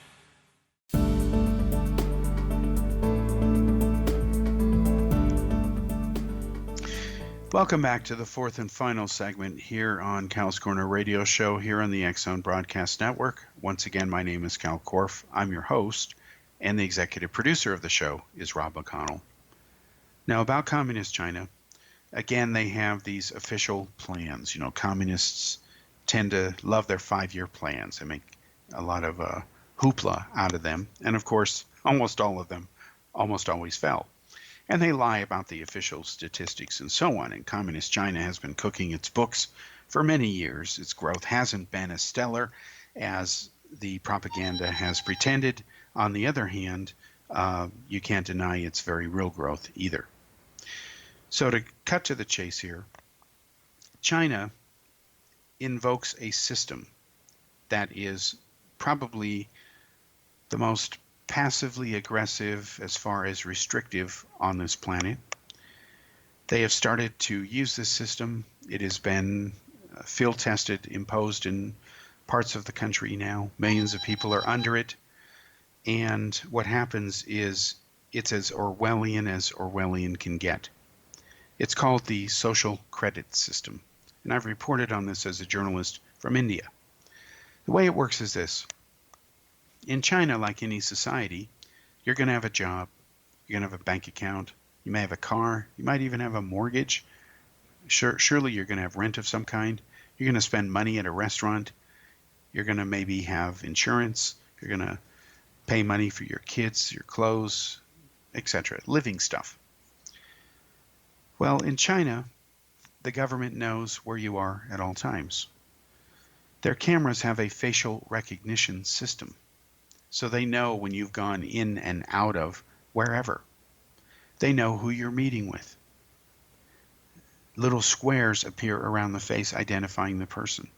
Welcome back to the fourth and final segment here on Kal's Corner Radio Show here on the X Zone Broadcast Network. Once again, my name is Kal Korff. I'm your host, and the executive producer of the show is Rob McConnell. Now, about Communist China, again, they have these official plans. You know, communists tend to love their 5-year plans. They make a lot of hoopla out of them. And of course, almost all of them almost always fell. And they lie about the official statistics and so on. And Communist China has been cooking its books for many years. Its growth hasn't been as stellar as the propaganda has pretended. On the other hand, you can't deny its very real growth either. So to cut to the chase here, China invokes a system that is probably the most passively aggressive as far as restrictive on this planet. They have started to use this system. It has been field tested, imposed in parts of the country now. Millions of people are under it. And what happens is it's as Orwellian can get. It's called the social credit system. And I've reported on this as a journalist from India. The way it works is this. In China, like any society, you're going to have a job, you're going to have a bank account, you may have a car, you might even have a mortgage. Surely you're going to have rent of some kind. You're going to spend money at a restaurant. You're going to maybe have insurance. You're going to pay money for your kids, your clothes, etc. Living stuff. Well, in China, the government knows where you are at all times. Their cameras have a facial recognition system. So they know when you've gone in and out of wherever. They know who you're meeting with. Little squares appear around the face identifying the person.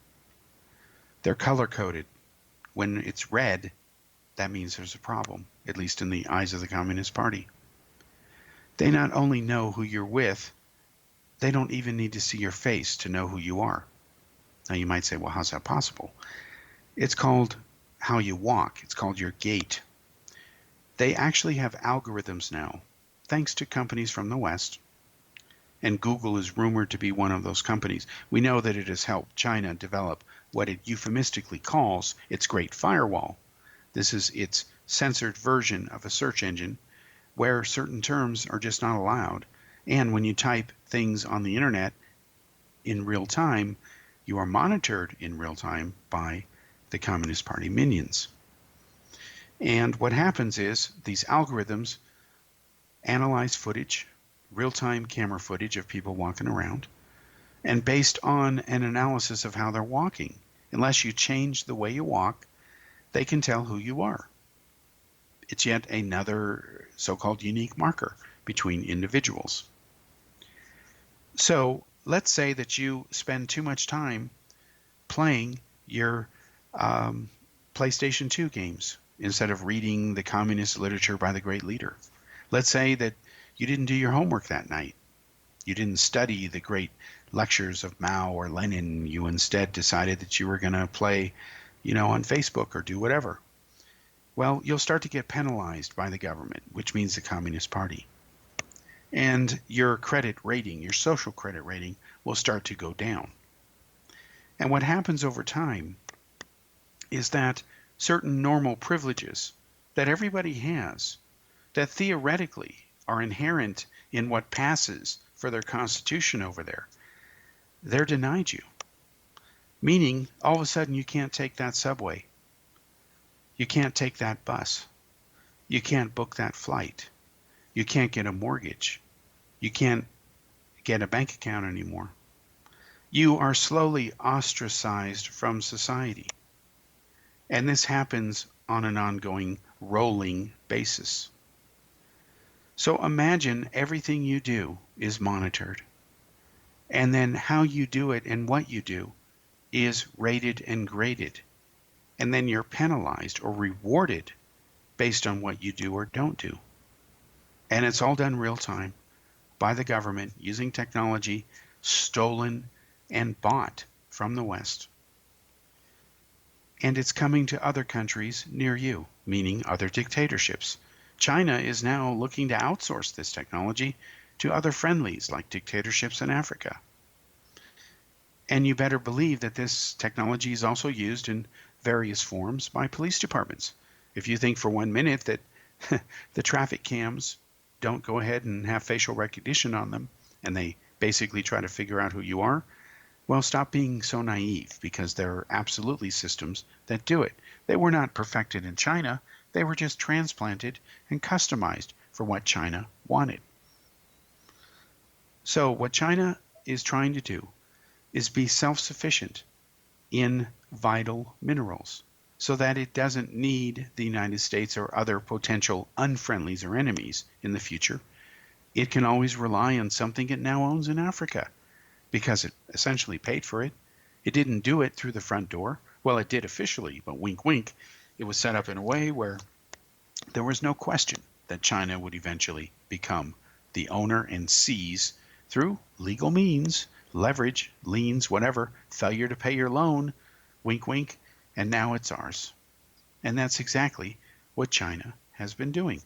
They're color-coded. When it's red, that means there's a problem, at least in the eyes of the Communist Party. They not only know who you're with, they don't even need to see your face to know who you are. Now you might say, well, how's that possible? It's called how you walk. It's called your gait. They actually have algorithms now, thanks to companies from the West, and Google is rumored to be one of those companies. We know that it has helped China develop what it euphemistically calls its Great Firewall. This is its censored version of a search engine where certain terms are just not allowed. And when you type things on the internet in real time, you are monitored in real time by the Communist Party minions. And what happens is these algorithms analyze footage, real-time camera footage of people walking around, and based on an analysis of how they're walking, unless you change the way you walk, they can tell who you are. It's yet another so-called unique marker between individuals. So let's say that you spend too much time playing your PlayStation 2 games instead of reading the communist literature by the great leader. Let's say that you didn't do your homework that night. You didn't study the great lectures of Mao or Lenin. You instead decided that you were going to play, on Facebook or do whatever. Well, you'll start to get penalized by the government, which means the Communist Party. And your credit rating, your social credit rating, will start to go down. And what happens over time is that certain normal privileges that everybody has, that theoretically are inherent in what passes for their constitution over there, they're denied you. Meaning, all of a sudden, you can't take that subway. You can't take that bus. You can't book that flight. You can't get a mortgage. You can't get a bank account anymore. You are slowly ostracized from society. And this happens on an ongoing rolling basis. So imagine everything you do is monitored, and then how you do it and what you do is rated and graded, and then you're penalized or rewarded based on what you do or don't do. And it's all done real time by the government using technology stolen and bought from the West. And it's coming to other countries near you, meaning other dictatorships. China is now looking to outsource this technology to other friendlies like dictatorships in Africa. And you better believe that this technology is also used in various forms by police departments. If you think for 1 minute that the traffic cams don't go ahead and have facial recognition on them, and they basically try to figure out who you are, well, stop being so naive, because there are absolutely systems that do it. They were not perfected in China. They were just transplanted and customized for what China wanted. So what China is trying to do is be self-sufficient in vital minerals so that it doesn't need the United States or other potential unfriendlies or enemies in the future. It can always rely on something it now owns in Africa because it essentially paid for it. It didn't do it through the front door. Well, it did officially, but wink, wink. It was set up in a way where there was no question that China would eventually become the owner and seize through legal means, leverage, liens, whatever, failure to pay your loan, wink, wink, and now it's ours. And that's exactly what China has been doing.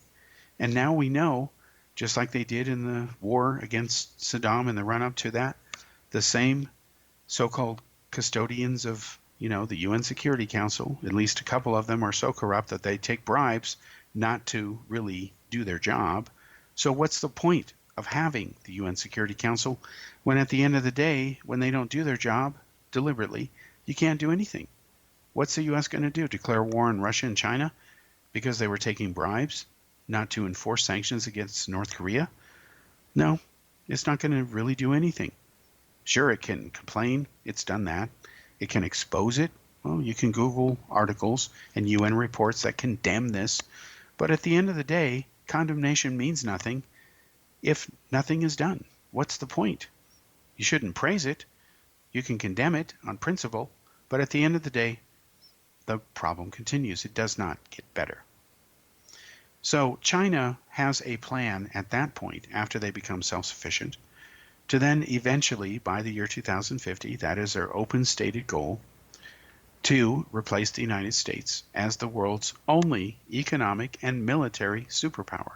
And now we know, just like they did in the war against Saddam in the run-up to that, the same so-called custodians of, the UN Security Council, at least a couple of them are so corrupt that they take bribes not to really do their job. So what's the point of having the UN Security Council when at the end of the day, when they don't do their job deliberately, you can't do anything? What's the US going to do? Declare war on Russia and China because they were taking bribes not to enforce sanctions against North Korea? No, it's not going to really do anything. Sure, it can complain. It's done that. It can expose it. Well, you can Google articles and UN reports that condemn this. But at the end of the day, condemnation means nothing if nothing is done. What's the point? You shouldn't praise it. You can condemn it on principle. But at the end of the day, the problem continues. It does not get better. So China has a plan at that point, after they become self-sufficient, to then eventually, by the year 2050, that is their open stated goal, to replace the United States as the world's only economic and military superpower.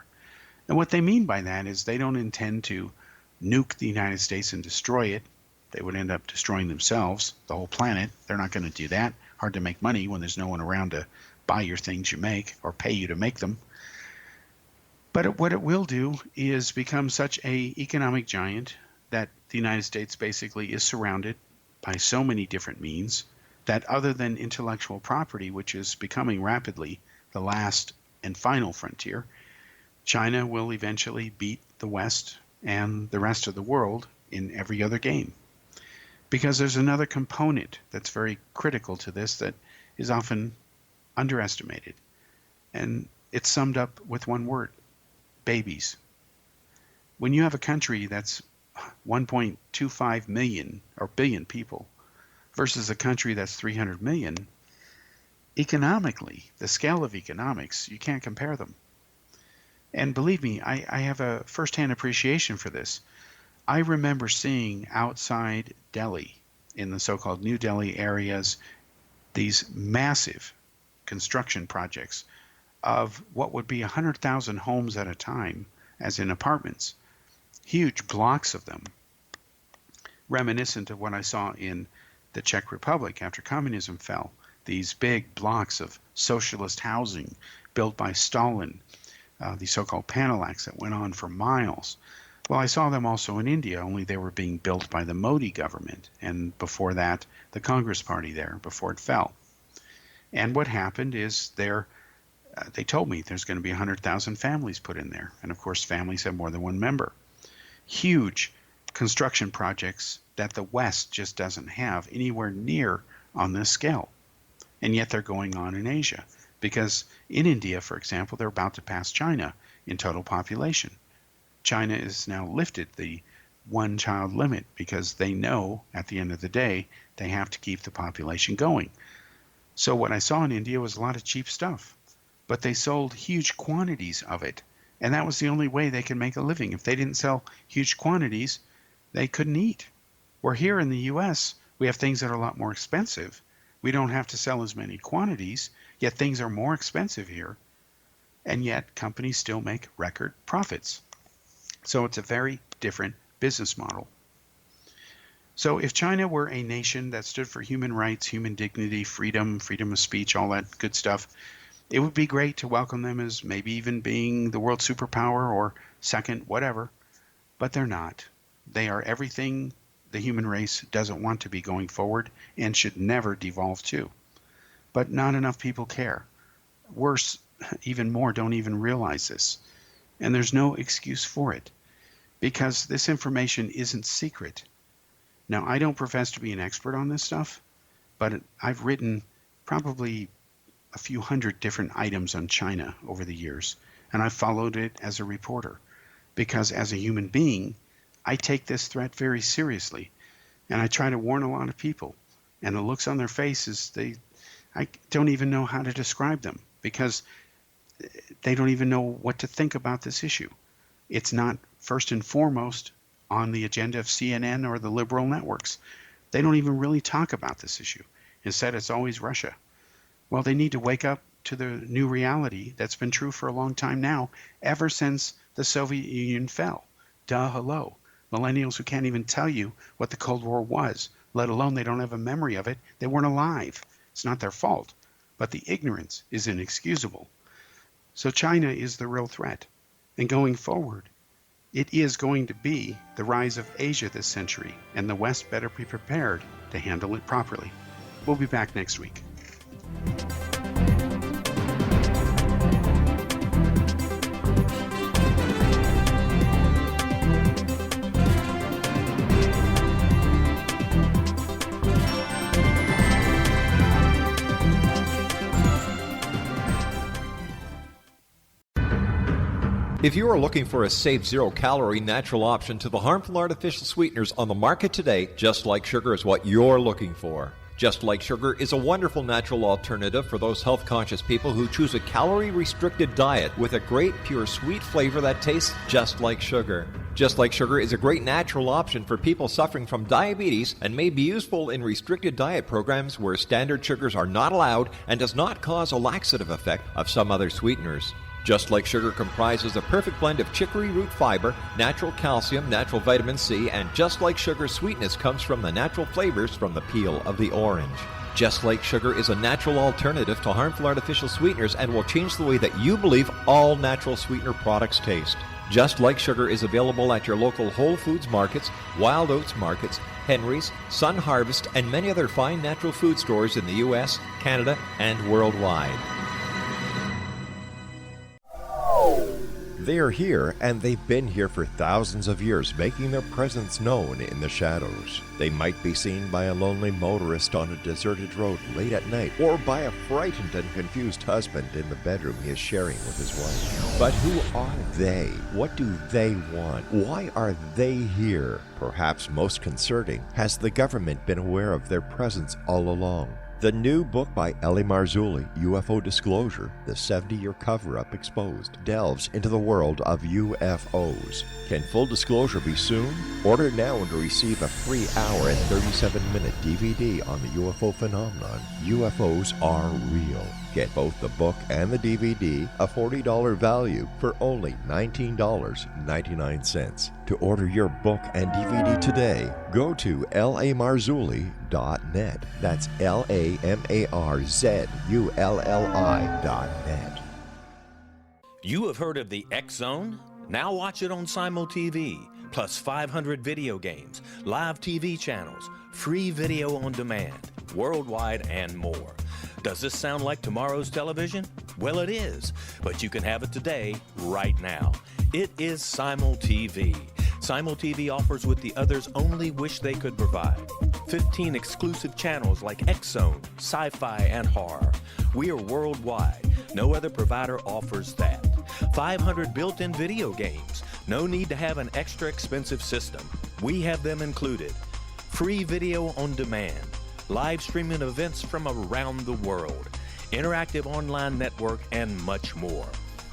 And what they mean by that is they don't intend to nuke the United States and destroy it. They would end up destroying themselves, the whole planet. They're not going to do that. Hard to make money when there's no one around to buy your things you make or pay you to make them. But what it will do is become such an economic giant that the United States basically is surrounded by so many different means that other than intellectual property, which is becoming rapidly the last and final frontier, China will eventually beat the West and the rest of the world in every other game. Because there's another component that's very critical to this that is often underestimated. And it's summed up with one word: babies. When you have a country that's 1.25 million or billion people versus a country that's 300 million, economically, the scale of economics, you can't compare them. And believe me, I have a firsthand appreciation for this. I remember seeing outside Delhi, in the so-called New Delhi areas, these massive construction projects of what would be 100,000 homes at a time, as in apartments, huge blocks of them, reminiscent of what I saw in the Czech Republic after communism fell. These big blocks of socialist housing built by Stalin, the so-called panelaks that went on for miles. Well, I saw them also in India, only they were being built by the Modi government, and before that, the Congress Party there, before it fell. And what happened is they told me there's going to be 100,000 families put in there. And of course, families have more than one member. Huge construction projects that the West just doesn't have anywhere near on this scale. And yet they're going on in Asia because in India, for example, they're about to pass China in total population. China has now lifted the one-child limit because they know at the end of the day they have to keep the population going. So what I saw in India was a lot of cheap stuff, but they sold huge quantities of it, and that was the only way they could make a living. If they didn't sell huge quantities, they couldn't eat. Where here in the US, we have things that are a lot more expensive. We don't have to sell as many quantities, yet things are more expensive here, and yet companies still make record profits. So it's a very different business model. So if China were a nation that stood for human rights, human dignity, freedom, freedom of speech, all that good stuff, it would be great to welcome them as maybe even being the world superpower or second, whatever, but they're not. They are everything the human race doesn't want to be going forward and should never devolve to. But not enough people care. Worse, even more, don't even realize this. And there's no excuse for it, because this information isn't secret. Now, I don't profess to be an expert on this stuff, but I've written probably a few hundred different items on China over the years, and I've followed it as a reporter, because as a human being, I take this threat very seriously, and I try to warn a lot of people, and the looks on their faces, I don't even know how to describe them, because they don't even know what to think about this issue. It's not first and foremost on the agenda of CNN or the liberal networks. They don't even really talk about this issue. Instead, it's always Russia. Well, they need to wake up to the new reality that's been true for a long time now, ever since the Soviet Union fell. Duh, hello. Millennials who can't even tell you what the Cold War was, let alone they don't have a memory of it, they weren't alive. It's not their fault, but the ignorance is inexcusable. So China is the real threat. And going forward, it is going to be the rise of Asia this century, and the West better be prepared to handle it properly. We'll be back next week. If you are looking for a safe, zero-calorie natural option to the harmful artificial sweeteners on the market today, Just Like Sugar is what you're looking for. Just Like Sugar is a wonderful natural alternative for those health-conscious people who choose a calorie-restricted diet with a great, pure, sweet flavor that tastes just like sugar. Just Like Sugar is a great natural option for people suffering from diabetes and may be useful in restricted diet programs where standard sugars are not allowed and does not cause a laxative effect of some other sweeteners. Just Like Sugar comprises a perfect blend of chicory root fiber, natural calcium, natural vitamin C, and Just Like Sugar's sweetness comes from the natural flavors from the peel of the orange. Just Like Sugar is a natural alternative to harmful artificial sweeteners and will change the way that you believe all natural sweetener products taste. Just Like Sugar is available at your local Whole Foods markets, Wild Oats markets, Henry's, Sun Harvest, and many other fine natural food stores in the U.S., Canada, and worldwide. They are here, and they've been here for thousands of years, making their presence known in the shadows. They might be seen by a lonely motorist on a deserted road late at night, or by a frightened and confused husband in the bedroom he is sharing with his wife. But who are they? What do they want? Why are they here? Perhaps most concerning, has the government been aware of their presence all along? The new book by Ellie Marzulli, UFO Disclosure, the 70-year cover-up exposed, delves into the world of UFOs. Can full disclosure be soon? Order now and receive a free hour and 37-minute DVD on the UFO phenomenon. UFOs are real. Get both the book and the DVD, a $40 value, for only $19.99. To order your book and DVD today, go to lamarzulli.net. That's LAMARZULLI.net. You have heard of the X Zone? Now watch it on Simul TV, plus 500 video games, live TV channels, free video on demand, worldwide, and more. Does this sound like tomorrow's television? Well, it is, but you can have it today, right now. It is Simul TV. Simul TV offers what the others only wish they could provide. 15 exclusive channels like X Zone, sci-fi, and horror. We are worldwide. No other provider offers that. 500 built-in video games. No need to have an extra expensive system. We have them included. Free video on demand. Live streaming events from around the world. Interactive online network, and much more.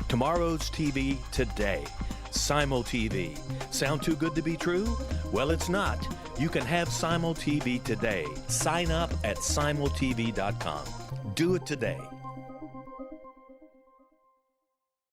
Tomorrow's TV today. Simul TV. Sound too good to be true? Well, it's not. You can have Simul TV today. Sign up at simultv.com. Do it today.